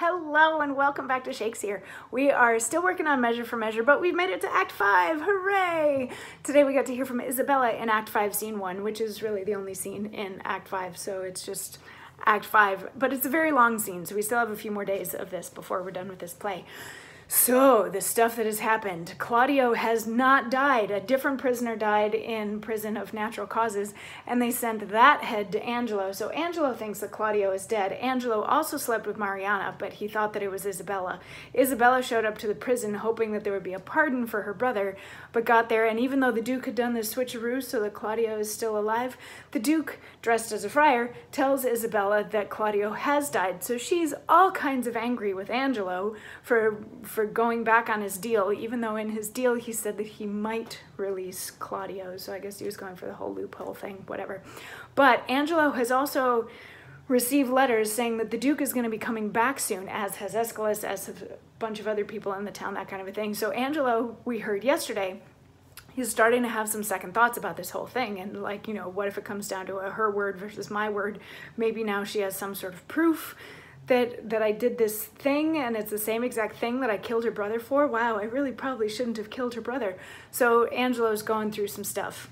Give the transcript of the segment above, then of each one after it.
Hello and welcome back to Shakesyear. We are still working on Measure for Measure, but we've made it to Act 5, hooray! Today we got to hear from Isabella in Act 5, Scene 1, which is really the only scene in Act 5, so it's just Act 5. But it's a very long scene, so we still have a few more days of this before we're done with this play. So, the stuff that has happened. Claudio has not died. A different prisoner died in prison of natural causes, and they sent that head to Angelo. So Angelo thinks that Claudio is dead. Angelo also slept with Mariana, but he thought that it was Isabella. Isabella showed up to the prison hoping that there would be a pardon for her brother, but got there, and even though the Duke had done this switcheroo so that Claudio is still alive, the Duke, dressed as a friar, tells Isabella that Claudio has died. So she's all kinds of angry with Angelo for going back on his deal, even though in his deal he said that he might release Claudio. So I guess he was going for the whole loophole thing, whatever. But Angelo has also received letters saying that the Duke is going to be coming back soon, as has Aeschylus, as have a bunch of other people in the town, that kind of a thing. So Angelo, we heard yesterday, he's starting to have some second thoughts about this whole thing, and like, you know, what if it comes down to a her word versus my word? Maybe now she has some sort of proof that I did this thing and it's the same exact thing that I killed her brother for. Wow, I really probably shouldn't have killed her brother. So Angelo's going through some stuff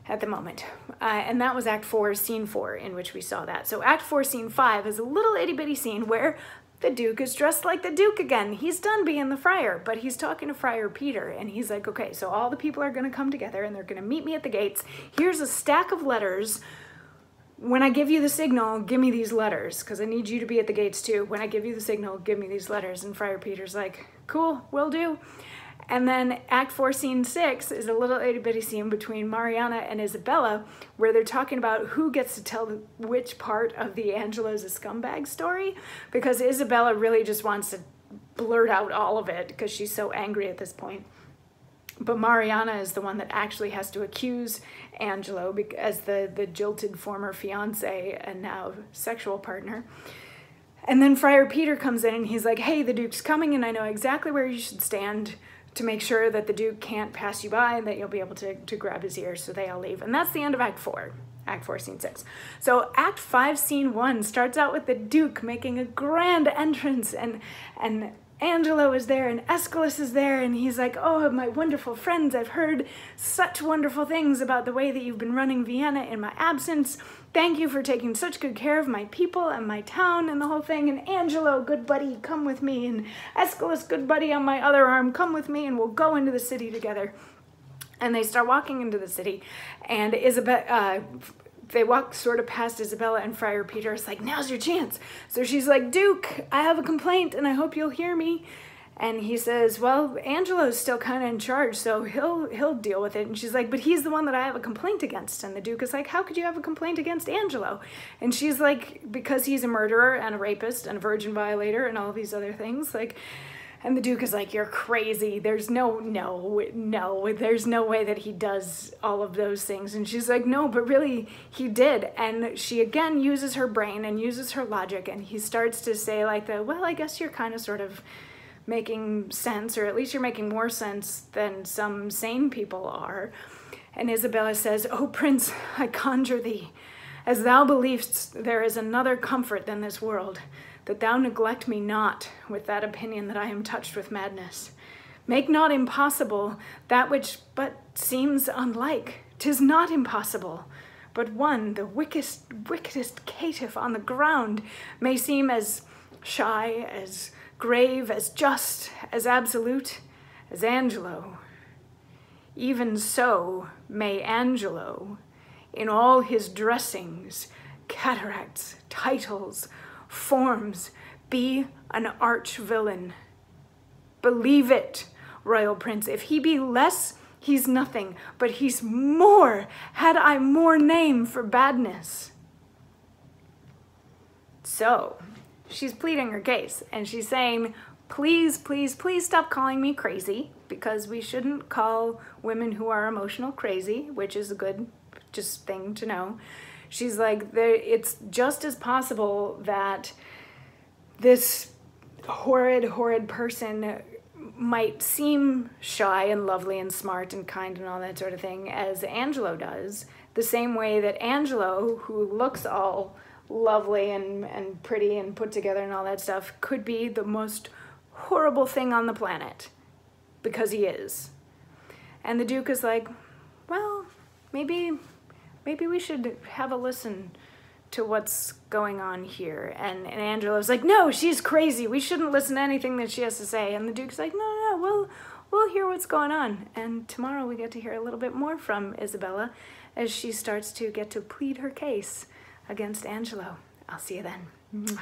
at the moment. And that was Act 4, Scene 4, in which we saw that. So Act 4, Scene 5 is a little itty-bitty scene where the Duke is dressed like the Duke again. He's done being the friar, but he's talking to Friar Peter, and he's like, okay, so all the people are gonna come together and they're gonna meet me at the gates. Here's a stack of letters. When I give you the signal, give me these letters, because I need you to be at the gates too. When I give you the signal, give me these letters. And Friar Peter's like, cool, will do. And then Act 4, Scene 6 is a little itty-bitty scene between Mariana and Isabella, where they're talking about who gets to tell which part of the Angelo's a scumbag story, because Isabella really just wants to blurt out all of it because she's so angry at this point. But Mariana is the one that actually has to accuse Angelo as the jilted former fiance and now sexual partner. And then Friar Peter comes in and he's like, hey, the Duke's coming and I know exactly where you should stand to make sure that the Duke can't pass you by and that you'll be able to grab his ear. So they all leave. And that's the end of Act 4. Act 4, Scene 6. So Act 5, Scene 1 starts out with the Duke making a grand entrance, and Angelo is there and Aeschylus is there, and he's like, oh, my wonderful friends, I've heard such wonderful things about the way that you've been running Vienna in my absence. Thank you for taking such good care of my people and my town and the whole thing. And Angelo, good buddy, come with me. And Aeschylus, good buddy on my other arm, come with me and we'll go into the city together. And they start walking into the city, and they walk sort of past Isabella, and Friar Peter is like, now's your chance. So she's like, Duke, I have a complaint and I hope you'll hear me. And he says, well, Angelo's still kind of in charge, so he'll deal with it. And she's like, but he's the one that I have a complaint against. And the Duke is like, how could you have a complaint against Angelo? And she's like, because he's a murderer and a rapist and a virgin violator and all these other things. Like, and the Duke is like, you're crazy. There's no, there's no way that he does all of those things. And she's like, no, but really he did. And she again uses her brain and uses her logic. And he starts to say like, well, I guess you're kind of sort of making sense, or at least you're making more sense than some sane people are. And Isabella says, oh, Prince, I conjure thee, as thou believest there is another comfort than this world, that thou neglect me not with that opinion that I am touched with madness. Make not impossible that which but seems unlike. 'Tis not impossible, but one, the wickedest caitiff on the ground, may seem as shy, as grave, as just, as absolute as Angelo. Even so may Angelo, in all his dressings, cataracts, titles, forms, be an arch villain. Believe it, royal prince. If he be less, he's nothing, but he's more. Had I more name for badness. So she's pleading her case, and she's saying, please, please, please stop calling me crazy, because we shouldn't call women who are emotional crazy, which is a good just thing to know. She's like, it's just as possible that this horrid person might seem shy and lovely and smart and kind and all that sort of thing as Angelo does, the same way that Angelo, who looks all lovely and pretty and put together and all that stuff, could be the most horrible thing on the planet, because he is. And the Duke is like, well, maybe we should have a listen to what's going on here. And Angela's like, no, she's crazy. We shouldn't listen to anything that she has to say. And the Duke's like, no, we'll hear what's going on. And tomorrow we get to hear a little bit more from Isabella as she starts to get to plead her case against Angelo. I'll see you then. Mwah.